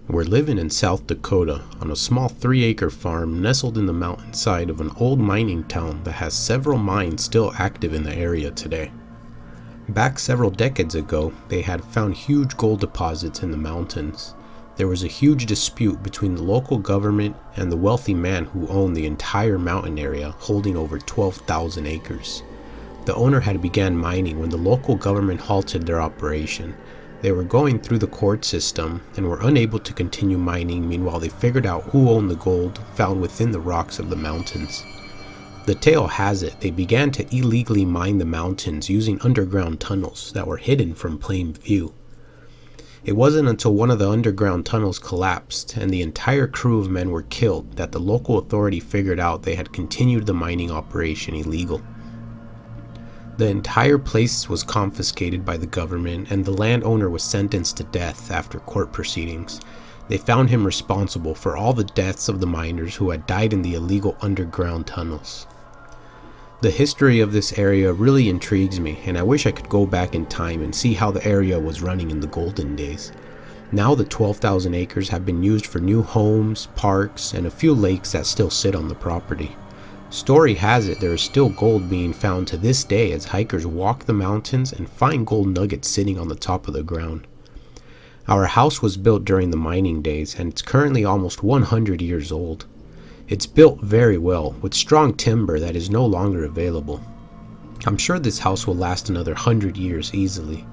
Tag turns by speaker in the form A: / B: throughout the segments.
A: We're living in South Dakota on a small 3-acre farm nestled in the mountainside of an old mining town that has several mines still active in the area today. Back several decades ago, they had found huge gold deposits in the mountains. There was a huge dispute between the local government and the wealthy man who owned the entire mountain area, holding over 12,000 acres. The owner had begun mining when the local government halted their operation. They were going through the court system and were unable to continue mining. Meanwhile, they figured out who owned the gold found within the rocks of the mountains. The tale has it they began to illegally mine the mountains using underground tunnels that were hidden from plain view. It wasn't until one of the underground tunnels collapsed and the entire crew of men were killed that the local authority figured out they had continued the mining operation illegal. The entire place was confiscated by the government and the landowner was sentenced to death after court proceedings. They found him responsible for all the deaths of the miners who had died in the illegal underground tunnels. The history of this area really intrigues me, and I wish I could go back in time and see how the area was running in the golden days. Now the 12,000 acres have been used for new homes, parks, and a few lakes that still sit on the property. Story has it there is still gold being found to this day as hikers walk the mountains and find gold nuggets sitting on the top of the ground. Our house was built during the mining days and it's currently almost 100 years old. It's built very well with strong timber that is no longer available. I'm sure this house will last another 100 years easily.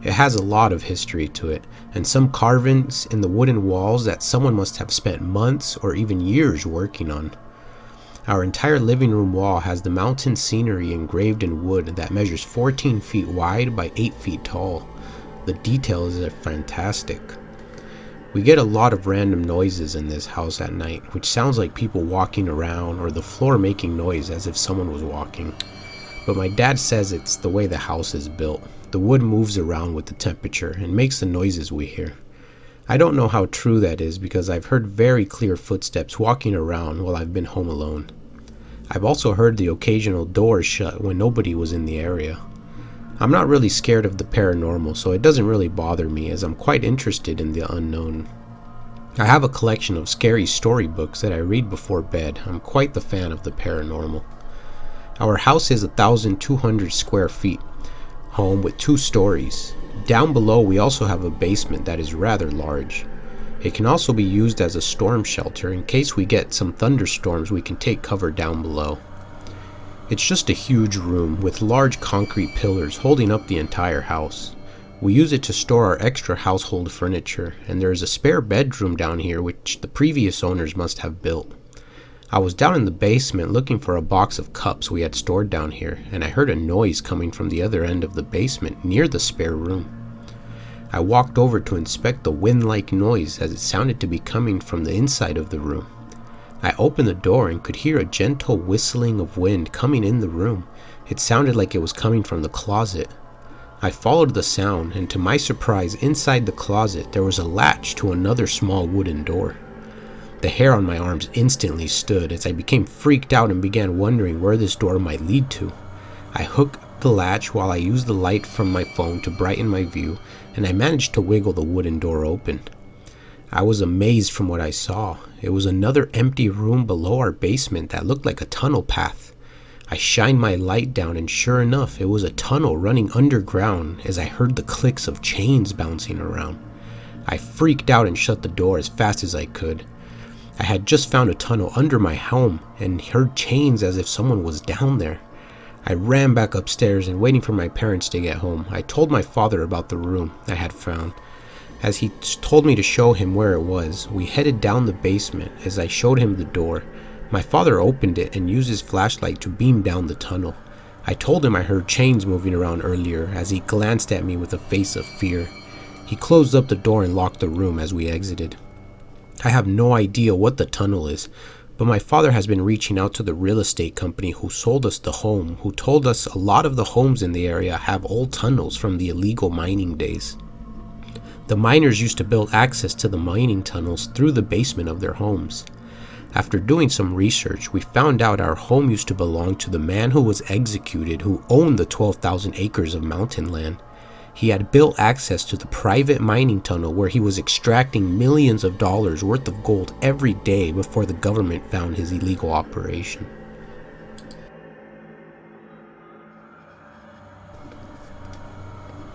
A: It has a lot of history to it and some carvings in the wooden walls that someone must have spent months or even years working on. Our entire living room wall has the mountain scenery engraved in wood that measures 14 feet wide by 8 feet tall. The details are fantastic. We get a lot of random noises in this house at night, which sounds like people walking around or the floor making noise as if someone was walking. But my dad says it's the way the house is built. The wood moves around with the temperature and makes the noises we hear. I don't know how true that is because I've heard very clear footsteps walking around while I've been home alone. I've also heard the occasional doors shut when nobody was in the area. I'm not really scared of the paranormal, so it doesn't really bother me as I'm quite interested in the unknown. I have a collection of scary storybooks that I read before bed. I'm quite the fan of the paranormal. Our house is 1,200 square feet, home with 2 stories. Down below we also have a basement that is rather large. It can also be used as a storm shelter. In case we get some thunderstorms, we can take cover down below. It's just a huge room with large concrete pillars holding up the entire house. We use it to store our extra household furniture, and there is a spare bedroom down here which the previous owners must have built. I was down in the basement looking for a box of cups we had stored down here, and I heard a noise coming from the other end of the basement near the spare room. I walked over to inspect the wind-like noise as it sounded to be coming from the inside of the room. I opened the door and could hear a gentle whistling of wind coming in the room. It sounded like it was coming from the closet. I followed the sound, and to my surprise, inside the closet there was a latch to another small wooden door. The hair on my arms instantly stood as I became freaked out and began wondering where this door might lead to. I hooked the latch while I used the light from my phone to brighten my view, and I managed to wiggle the wooden door open. I was amazed from what I saw. It was another empty room below our basement that looked like a tunnel path. I shined my light down and sure enough, it was a tunnel running underground as I heard the clicks of chains bouncing around. I freaked out and shut the door as fast as I could. I had just found a tunnel under my home and heard chains as if someone was down there. I ran back upstairs and waiting for my parents to get home, I told my father about the room I had found. As he told me to show him where it was, we headed down the basement as I showed him the door. My father opened it and used his flashlight to beam down the tunnel. I told him I heard chains moving around earlier as he glanced at me with a face of fear. He closed up the door and locked the room as we exited. I have no idea what the tunnel is, but my father has been reaching out to the real estate company who sold us the home, who told us a lot of the homes in the area have old tunnels from the illegal mining days. The miners used to build access to the mining tunnels through the basement of their homes. After doing some research, we found out our home used to belong to the man who was executed who owned the 12,000 acres of mountain land. He had built access to the private mining tunnel where he was extracting millions of dollars worth of gold every day before the government found his illegal operation.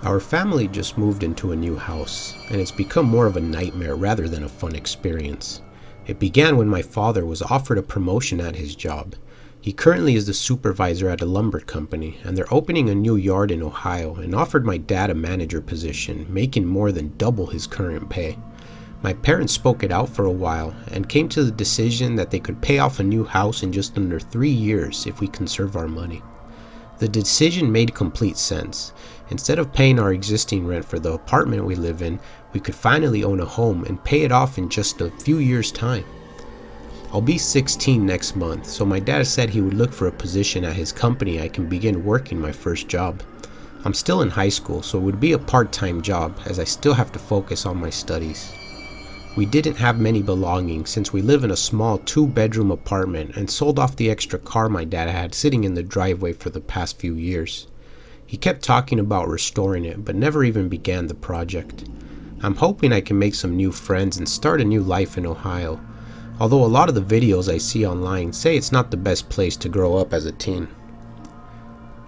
A: Our family just moved into a new house, and it's become more of a nightmare rather than a fun experience. It began when my father was offered a promotion at his job. He currently is the supervisor at a lumber company, and they're opening a new yard in Ohio and offered my dad a manager position, making more than double his current pay. My parents spoke it out for a while and came to the decision that they could pay off a new house in just under 3 years if we conserve our money. The decision made complete sense. Instead of paying our existing rent for the apartment we live in, we could finally own a home and pay it off in just a few years' time. I'll be 16 next month, so my dad said he would look for a position at his company I can begin working my first job. I'm still in high school, so it would be a part-time job as I still have to focus on my studies. We didn't have many belongings since we live in a small 2-bedroom apartment and sold off the extra car my dad had sitting in the driveway for the past few years. He kept talking about restoring it, but never even began the project. I'm hoping I can make some new friends and start a new life in Ohio, although a lot of the videos I see online say it's not the best place to grow up as a teen.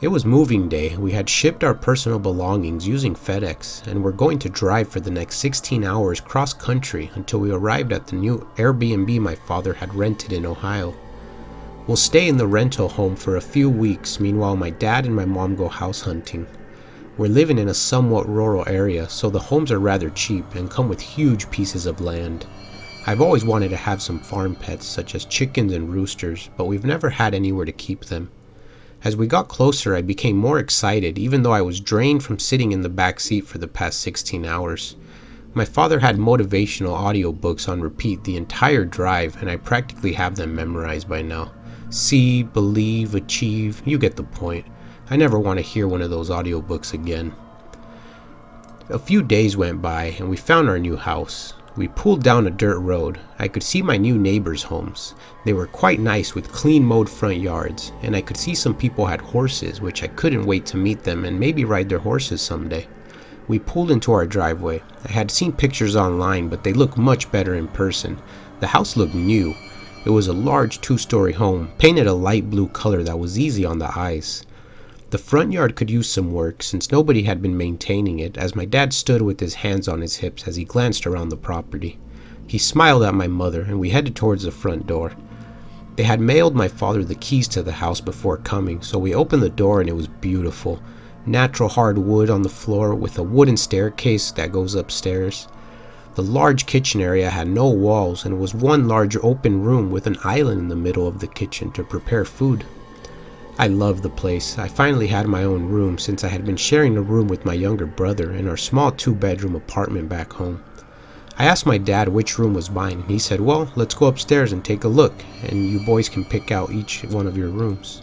A: It was moving day. We had shipped our personal belongings using FedEx and were going to drive for the next 16 hours cross country until we arrived at the new Airbnb my father had rented in Ohio. We'll stay in the rental home for a few weeks, meanwhile my dad and my mom go house hunting. We're living in a somewhat rural area, so the homes are rather cheap and come with huge pieces of land. I've always wanted to have some farm pets such as chickens and roosters, but we've never had anywhere to keep them. As we got closer, I became more excited, even though I was drained from sitting in the back seat for the past 16 hours. My father had motivational audiobooks on repeat the entire drive, and I practically have them memorized by now. See, believe, achieve, you get the point. I never want to hear one of those audiobooks again. A few days went by, and we found our new house. We pulled down a dirt road. I could see my new neighbors' homes. They were quite nice with clean mowed front yards, and I could see some people had horses, which I couldn't wait to meet them and maybe ride their horses someday. We pulled into our driveway. I had seen pictures online, but they looked much better in person. The house looked new. It was a large 2-story home, painted a light blue color that was easy on the eyes. The front yard could use some work since nobody had been maintaining it, as my dad stood with his hands on his hips as he glanced around the property. He smiled at my mother and we headed towards the front door. They had mailed my father the keys to the house before coming, so we opened the door and it was beautiful. Natural hardwood on the floor with a wooden staircase that goes upstairs. The large kitchen area had no walls and was one large open room with an island in the middle of the kitchen to prepare food. I loved the place. I finally had my own room since I had been sharing a room with my younger brother in our small 2-bedroom apartment back home. I asked my dad which room was mine, and he said, well, let's go upstairs and take a look, and you boys can pick out each one of your rooms.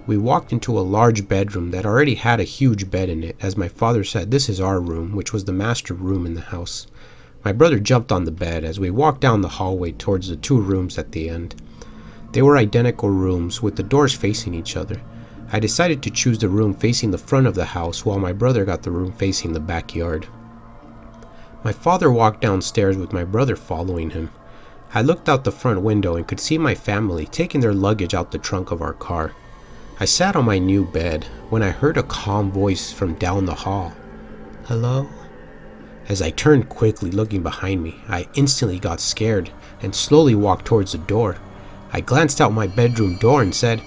A: We walked into a large bedroom that already had a huge bed in it, as my father said this is our room, which was the master room in the house. My brother jumped on the bed as we walked down the hallway towards the 2 rooms at the end. They were identical rooms with the doors facing each other. I decided to choose the room facing the front of the house while my brother got the room facing the backyard. My father walked downstairs with my brother following him. I looked out the front window and could see my family taking their luggage out the trunk of our car. I sat on my new bed when I heard a calm voice from down the hall. Hello? As I turned quickly looking behind me, I instantly got scared and slowly walked towards the door. I glanced out my bedroom door and said,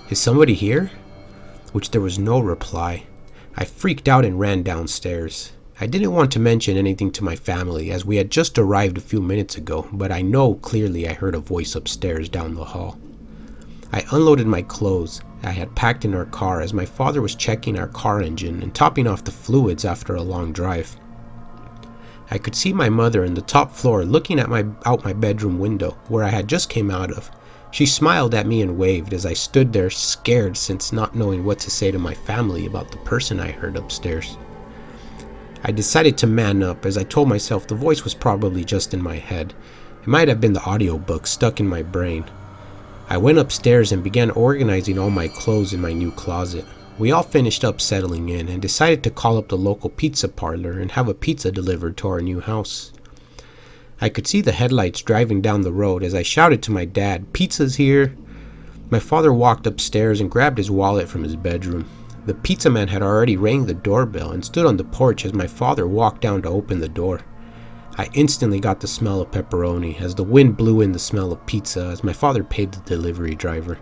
A: "Is somebody here?" Which there was no reply. I freaked out and ran downstairs. I didn't want to mention anything to my family as we had just arrived a few minutes ago, but I know clearly I heard a voice upstairs down the hall. I unloaded my clothes I had packed in our car as my father was checking our car engine and topping off the fluids after a long drive. I could see my mother in the top floor looking at out my bedroom window where I had just came out of. She smiled at me and waved as I stood there scared since not knowing what to say to my family about the person I heard upstairs. I decided to man up as I told myself the voice was probably just in my head. It might have been the audiobook stuck in my brain. I went upstairs and began organizing all my clothes in my new closet. We all finished up settling in and decided to call up the local pizza parlor and have a pizza delivered to our new house. I could see the headlights driving down the road as I shouted to my dad, "Pizza's here!" My father walked upstairs and grabbed his wallet from his bedroom. The pizza man had already rang the doorbell and stood on the porch as my father walked down to open the door. I instantly got the smell of pepperoni as the wind blew in the smell of pizza as my father paid the delivery driver.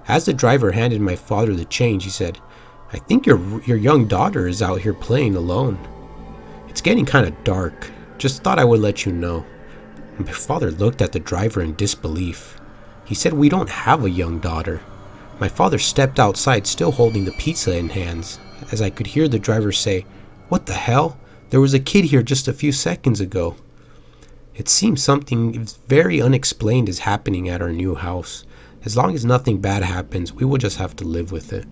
A: As the driver handed my father the change, he said, "I think your young daughter is out here playing alone. It's getting kind of dark. Just thought I would let you know." My father looked at the driver in disbelief. He said, "We don't have a young daughter." My father stepped outside, still holding the pizza in hands, as I could hear the driver say, "What the hell? There was a kid here just a few seconds ago." It seems something very unexplained is happening at our new house. As long as nothing bad happens, we will just have to live with it.